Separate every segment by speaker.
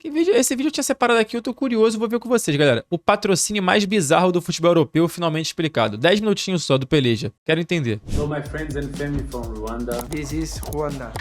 Speaker 1: Esse vídeo eu tinha separado aqui, eu tô curioso, vou ver com vocês, galera. O patrocínio mais bizarro do futebol europeu finalmente explicado. 10 minutinhos só do Peleja. Quero entender.
Speaker 2: Hello, my friends and family from Rwanda.
Speaker 3: This is Rwanda.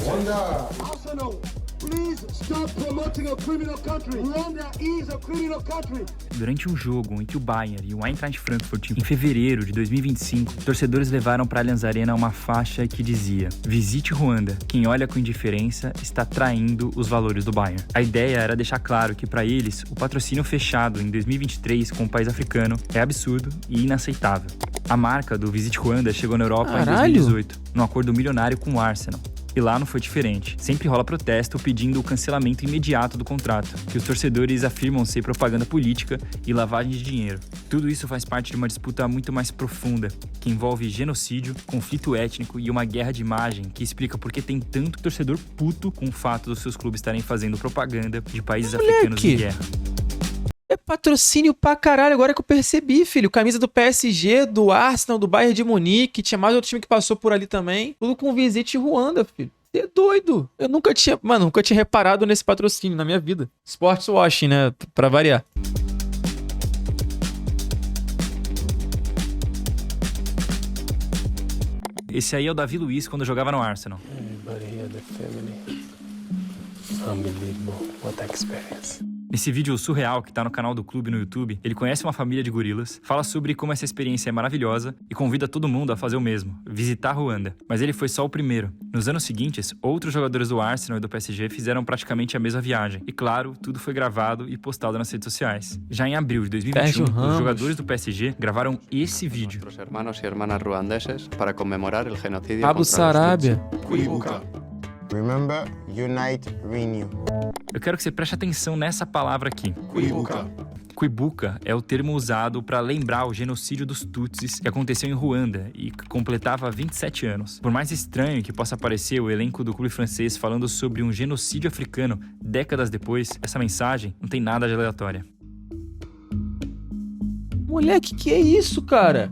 Speaker 4: Rwanda! Arsenal, please stop promoting a criminal country. Rwanda is a criminal country.
Speaker 5: Durante um jogo entre o Bayern e o Eintracht Frankfurt em fevereiro de 2025, torcedores levaram para a Allianz Arena uma faixa que dizia: "Visite Ruanda, quem olha com indiferença está traindo os valores do Bayern". A ideia era deixar claro que para eles, o patrocínio fechado em 2023 com o país africano é absurdo e inaceitável. A marca do Visite Ruanda chegou na Europa em 2018, num acordo milionário com o Arsenal. E lá não foi diferente. Sempre rola protesto pedindo o cancelamento imediato do contrato, que os torcedores afirmam ser propaganda política e lavagem de dinheiro. Tudo isso faz parte de uma disputa muito mais profunda, que envolve genocídio, conflito étnico e uma guerra de imagem que explica por que tem tanto torcedor puto com o fato dos seus clubes estarem fazendo propaganda de países africanos em guerra.
Speaker 1: É patrocínio pra caralho, agora que eu percebi, filho. Camisa do PSG, do Arsenal, do Bayern de Munique. Tinha mais outro time que passou por ali também. Tudo com Visite Ruanda, filho. Você é doido. Eu nunca tinha reparado nesse patrocínio na minha vida. Sports washing, né? Pra variar.
Speaker 5: Esse aí é o Davi Luiz quando jogava no Arsenal.
Speaker 2: Everybody here, the family. Unbelievable. What experience.
Speaker 5: Nesse vídeo surreal que tá no canal do clube no YouTube, ele conhece uma família de gorilas, fala sobre como essa experiência é maravilhosa e convida todo mundo a fazer o mesmo, visitar Ruanda. Mas ele foi só o primeiro. Nos anos seguintes, outros jogadores do Arsenal e do PSG fizeram praticamente a mesma viagem. E claro, tudo foi gravado e postado nas redes sociais. Já em abril de 2021, os jogadores do PSG gravaram esse vídeo.
Speaker 6: Nossos irmãos e irmãs ruandeses para comemorar o genocídio
Speaker 1: Abu Sarabia.
Speaker 7: Remember, unite, renew.
Speaker 5: Eu quero que você preste atenção nessa palavra aqui. Kwibuka é o termo usado para lembrar o genocídio dos Tutsis que aconteceu em Ruanda e que completava 27 anos. Por mais estranho que possa parecer o elenco do clube francês falando sobre um genocídio africano décadas depois, essa mensagem não tem nada de aleatória.
Speaker 1: Moleque, que é isso, cara?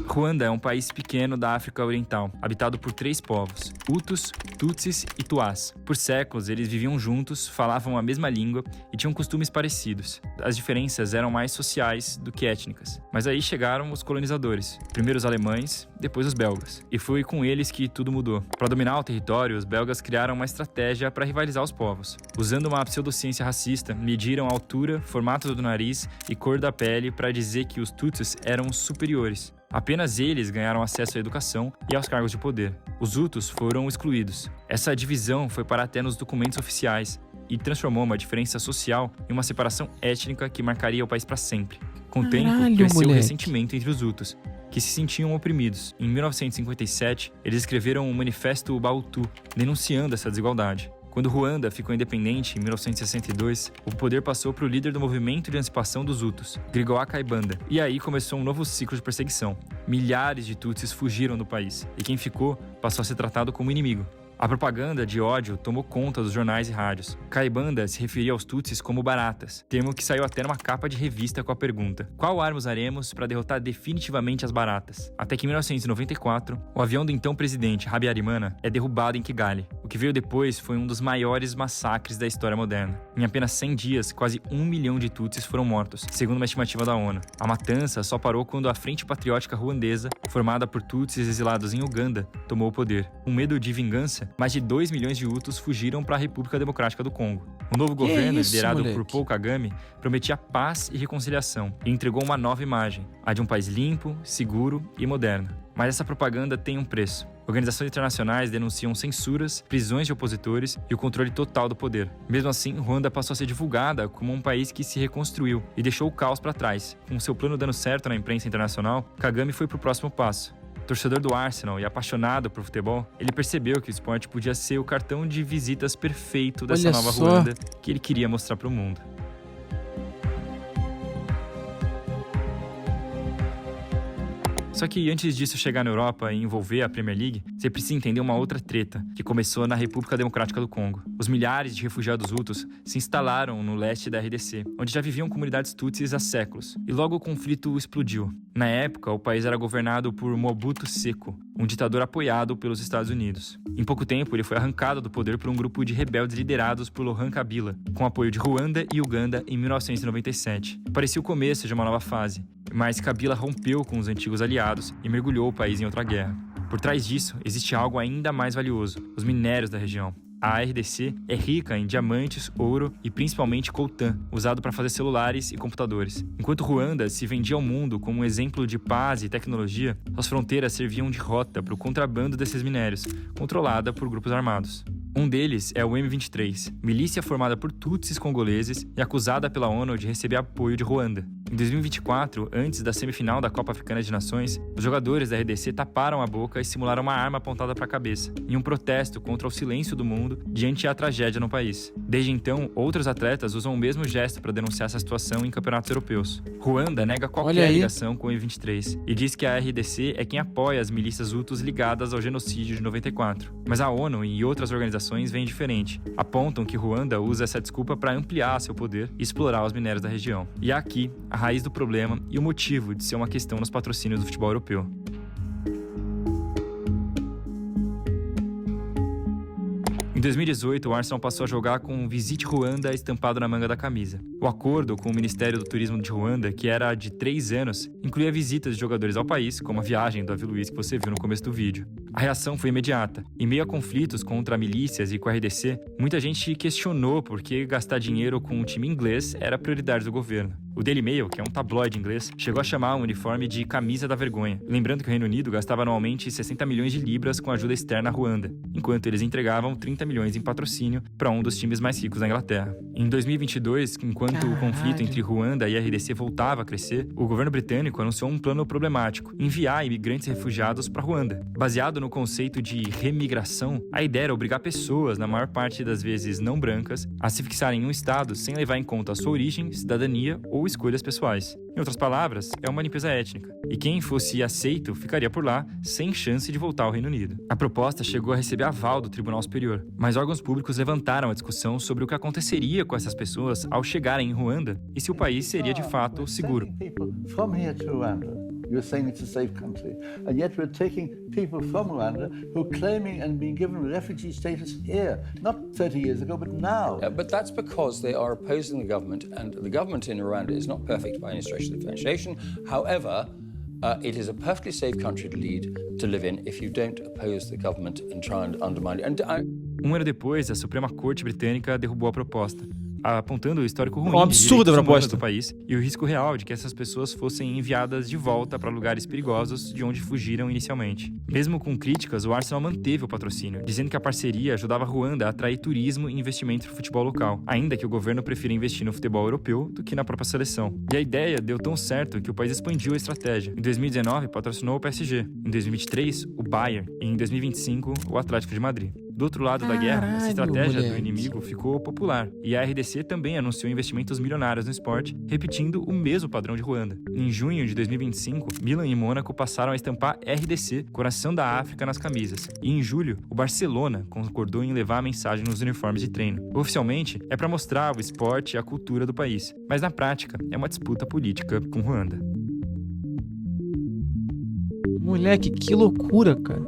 Speaker 5: Ruanda é um país pequeno da África Oriental, habitado por 3 povos, Hutus, Tutsis e Tuás. Por séculos, eles viviam juntos, falavam a mesma língua e tinham costumes parecidos. As diferenças eram mais sociais do que étnicas. Mas aí chegaram os colonizadores, primeiro os alemães, depois os belgas. E foi com eles que tudo mudou. Para dominar o território, os belgas criaram uma estratégia para rivalizar os povos. Usando uma pseudociência racista, mediram a altura, formato do nariz e cor da pele para dizer que os Tutsis eram superiores. Apenas eles ganharam acesso à educação e aos cargos de poder. Os Hutus foram excluídos. Essa divisão foi parar até nos documentos oficiais e transformou uma diferença social em uma separação étnica que marcaria o país para sempre. Com o tempo, cresceu o ressentimento entre os Hutus, que se sentiam oprimidos. Em 1957, eles escreveram o Manifesto Ubuntu, denunciando essa desigualdade. Quando Ruanda ficou independente, em 1962, o poder passou para o líder do movimento de emancipação dos Hutus, Grigoire Kayibanda. E aí começou um novo ciclo de perseguição. Milhares de Tutsis fugiram do país, e quem ficou passou a ser tratado como inimigo. A propaganda de ódio tomou conta dos jornais e rádios. Kayibanda se referia aos Tutsis como baratas, termo que saiu até numa capa de revista com a pergunta: qual arma usaremos para derrotar definitivamente as baratas? Até que em 1994, o avião do então presidente Habyarimana é derrubado em Kigali. O que veio depois foi um dos maiores massacres da história moderna. Em apenas 100 dias, quase 1 milhão de Tutsis foram mortos, segundo uma estimativa da ONU. A matança só parou quando a Frente Patriótica Ruandesa, formada por Tutsis exilados em Uganda, tomou o poder. Com medo de vingança, mais de 2 milhões de Hutus fugiram para a República Democrática do Congo. O novo governo, liderado por Paul Kagame, prometia paz e reconciliação e entregou uma nova imagem, a de um país limpo, seguro e moderno. Mas essa propaganda tem um preço. Organizações internacionais denunciam censuras, prisões de opositores e o controle total do poder. Mesmo assim, Ruanda passou a ser divulgada como um país que se reconstruiu e deixou o caos para trás. Com seu plano dando certo na imprensa internacional, Kagame foi para o próximo passo. Torcedor do Arsenal e apaixonado por futebol, ele percebeu que o esporte podia ser o cartão de visitas perfeito dessa nova Ruanda que ele queria mostrar para o mundo. Só que antes disso chegar na Europa e envolver a Premier League, você precisa entender uma outra treta, que começou na República Democrática do Congo. Os milhares de refugiados hutus se instalaram no leste da RDC, onde já viviam comunidades tutsis há séculos, e logo o conflito explodiu. Na época, o país era governado por Mobutu Seko um ditador apoiado pelos Estados Unidos. Em pouco tempo, ele foi arrancado do poder por um grupo de rebeldes liderados por Laurent Kabila, com apoio de Ruanda e Uganda em 1997. Parecia o começo de uma nova fase, mas Kabila rompeu com os antigos aliados e mergulhou o país em outra guerra. Por trás disso, existe algo ainda mais valioso: os minérios da região. A RDC é rica em diamantes, ouro e principalmente coltan, usado para fazer celulares e computadores. Enquanto Ruanda se vendia ao mundo como um exemplo de paz e tecnologia, suas fronteiras serviam de rota para o contrabando desses minérios, controlada por grupos armados. Um deles é o M23, milícia formada por tutsis congoleses e acusada pela ONU de receber apoio de Ruanda. Em 2024, antes da semifinal da Copa Africana de Nações, os jogadores da RDC taparam a boca e simularam uma arma apontada para a cabeça, em um protesto contra o silêncio do mundo diante da tragédia no país. Desde então, outros atletas usam o mesmo gesto para denunciar essa situação em campeonatos europeus. Ruanda nega qualquer ligação com o M23 e diz que a RDC é quem apoia as milícias Hutus ligadas ao genocídio de 94. Mas a ONU e outras organizações veem diferente. Apontam que Ruanda usa essa desculpa para ampliar seu poder e explorar os minérios da região. E é aqui a raiz do problema e o motivo de ser uma questão nos patrocínios do futebol europeu. Em 2018, o Arsenal passou a jogar com Visit Ruanda estampado na manga da camisa. O acordo com o Ministério do Turismo de Ruanda, que era de 3 anos, incluía visitas de jogadores ao país, como a viagem do Davi Luiz que você viu no começo do vídeo. A reação foi imediata. Em meio a conflitos contra milícias e com a RDC, muita gente questionou por que gastar dinheiro com um time inglês era prioridade do governo. O Daily Mail, que é um tabloide inglês, chegou a chamar o uniforme de camisa da vergonha, lembrando que o Reino Unido gastava anualmente 60 milhões de libras com ajuda externa à Ruanda, enquanto eles entregavam 30 milhões em patrocínio para um dos times mais ricos da Inglaterra. Em 2022, enquanto o conflito entre Ruanda e a RDC voltava a crescer, o governo britânico anunciou um plano problemático: enviar imigrantes e refugiados para Ruanda. Baseado no conceito de remigração, a ideia era obrigar pessoas, na maior parte das vezes não brancas, a se fixarem em um estado sem levar em conta a sua origem, cidadania ou escolhas pessoais. Em outras palavras, é uma limpeza étnica. E quem fosse aceito ficaria por lá, sem chance de voltar ao Reino Unido. A proposta chegou a receber aval do Tribunal Superior, mas órgãos públicos levantaram a discussão sobre o que aconteceria com essas pessoas ao chegarem em Ruanda e se o país seria de fato seguro.
Speaker 3: You're saying it's a safe country, and yet we're taking people from Rwanda who are claiming and being given refugee status here, not 30 years ago, but now.
Speaker 8: But that's because they are opposing the government, and the government in Rwanda is not perfect by any stretch of the imagination. However, it is a perfectly safe country to live in if you don't oppose the government and try and undermine it.
Speaker 5: Um ano depois, a Suprema Corte Britânica derrubou a proposta, apontando o histórico ruim
Speaker 1: absurda a proposta
Speaker 5: do país e o risco real de que essas pessoas fossem enviadas de volta para lugares perigosos de onde fugiram inicialmente. Mesmo com críticas, o Arsenal manteve o patrocínio, dizendo que a parceria ajudava a Ruanda a atrair turismo e investimentos para o futebol local, ainda que o governo prefira investir no futebol europeu do que na própria seleção. E a ideia deu tão certo que o país expandiu a estratégia. Em 2019, patrocinou o PSG. Em 2023, o Bayern. E em 2025, o Atlético de Madrid. Do outro lado da guerra, essa estratégia do inimigo ficou popular, e a RDC também anunciou investimentos milionários no esporte, repetindo o mesmo padrão de Ruanda. Em junho de 2025, Milan e Mônaco passaram a estampar RDC, Coração da África, nas camisas. E em julho, o Barcelona concordou em levar a mensagem nos uniformes de treino. Oficialmente, é para mostrar o esporte e a cultura do país, mas na prática, é uma disputa política com Ruanda.
Speaker 1: Moleque, que loucura, cara.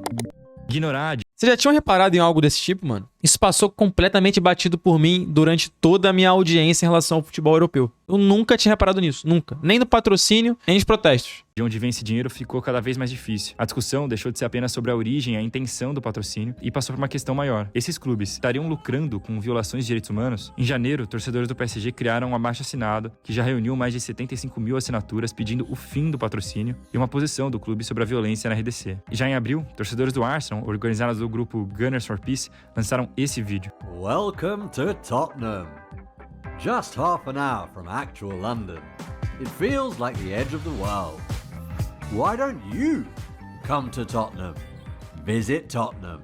Speaker 5: Ignorar.
Speaker 1: Vocês já tinham reparado em algo desse tipo, mano? Isso passou completamente batido por mim durante toda a minha audiência em relação ao futebol europeu. Eu nunca tinha reparado nisso, nunca. Nem no patrocínio, nem nos protestos.
Speaker 5: De onde vem esse dinheiro ficou cada vez mais difícil. A discussão deixou de ser apenas sobre a origem e a intenção do patrocínio e passou por uma questão maior. Esses clubes estariam lucrando com violações de direitos humanos? Em janeiro, torcedores do PSG criaram um abaixo-assinado que já reuniu mais de 75 mil assinaturas pedindo o fim do patrocínio e uma posição do clube sobre a violência na RDC. E já em abril, torcedores do Arsenal, organizados do grupo Gunners for Peace, lançaram esse vídeo.
Speaker 9: Welcome to Tottenham. Just half an hour from actual London. It feels like the edge of the world. Why don't you come to Tottenham? Visit Tottenham.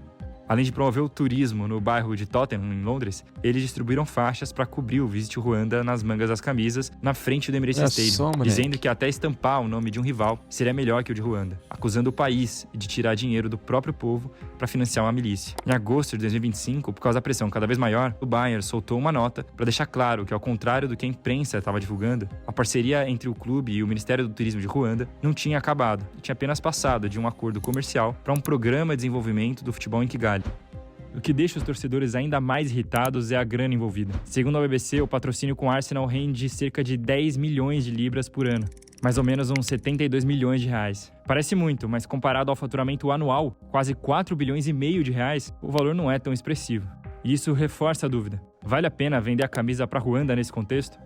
Speaker 5: Além de promover o turismo no bairro de Tottenham, em Londres, eles distribuíram faixas para cobrir o Visit Ruanda nas mangas das camisas na frente do Emirates Stadium, dizendo que até estampar o nome de um rival seria melhor que o de Ruanda, acusando o país de tirar dinheiro do próprio povo para financiar uma milícia. Em agosto de 2025, por causa da pressão cada vez maior, o Bayern soltou uma nota para deixar claro que, ao contrário do que a imprensa estava divulgando, a parceria entre o clube e o Ministério do Turismo de Ruanda não tinha acabado e tinha apenas passado de um acordo comercial para um programa de desenvolvimento do futebol em Kigali. O que deixa os torcedores ainda mais irritados é a grana envolvida. Segundo a BBC, o patrocínio com o Arsenal rende cerca de 10 milhões de libras por ano, mais ou menos uns 72 milhões de reais. Parece muito, mas comparado ao faturamento anual, quase 4 bilhões e meio de reais, o valor não é tão expressivo. E isso reforça a dúvida. Vale a pena vender a camisa para Ruanda nesse contexto?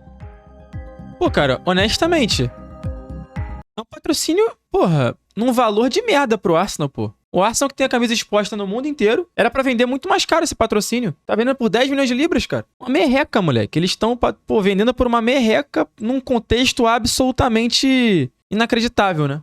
Speaker 1: Pô, cara, honestamente, é um patrocínio, porra, num valor de merda pro Arsenal, pô. O Arsenal, que tem a camisa exposta no mundo inteiro, era pra vender muito mais caro esse patrocínio. Tá vendendo por 10 milhões de libras, cara. Uma merreca, moleque. Eles estão, pô, vendendo por uma merreca num contexto absolutamente inacreditável, né?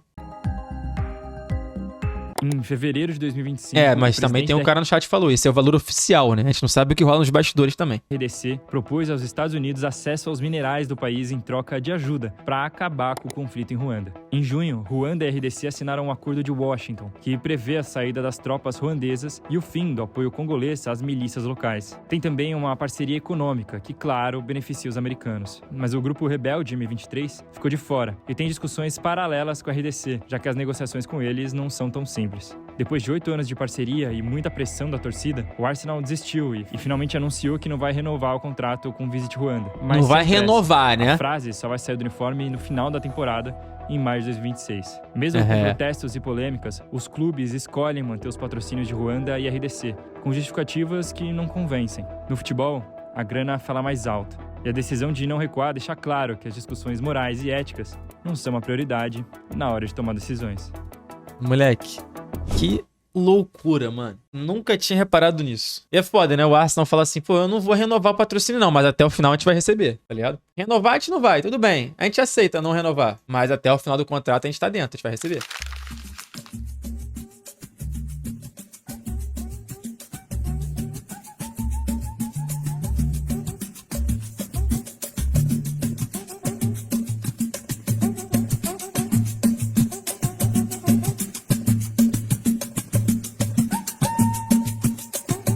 Speaker 5: Em fevereiro de 2025...
Speaker 1: mas também tem um cara no chat que falou, esse é o valor oficial, né? A gente não sabe o que rola nos bastidores também.
Speaker 5: RDC propôs aos Estados Unidos acesso aos minerais do país em troca de ajuda para acabar com o conflito em Ruanda. Em junho, Ruanda e RDC assinaram um acordo de Washington, que prevê a saída das tropas ruandesas e o fim do apoio congolês às milícias locais. Tem também uma parceria econômica, que, claro, beneficia os americanos. Mas o grupo rebelde M23 ficou de fora e tem discussões paralelas com a RDC, já que as negociações com eles não são tão simples. Depois de 8 anos de parceria e muita pressão da torcida, o Arsenal desistiu e finalmente anunciou que não vai renovar o contrato com o Visit Ruanda. Mas
Speaker 1: não vai renovar, né?
Speaker 5: A frase só vai sair do uniforme no final da temporada, em maio de 2026. Mesmo com protestos e polêmicas, os clubes escolhem manter os patrocínios de Ruanda e RDC, com justificativas que não convencem. No futebol, a grana fala mais alto. E a decisão de não recuar deixa claro que as discussões morais e éticas não são uma prioridade na hora de tomar decisões.
Speaker 1: Moleque, que loucura, mano. Nunca tinha reparado nisso. E é foda, né? O Arsenal fala assim, pô, eu não vou renovar o patrocínio não, mas até o final a gente vai receber, tá ligado? Renovar a gente não vai, tudo bem. A gente aceita não renovar, mas até o final do contrato a gente tá dentro, a gente vai receber.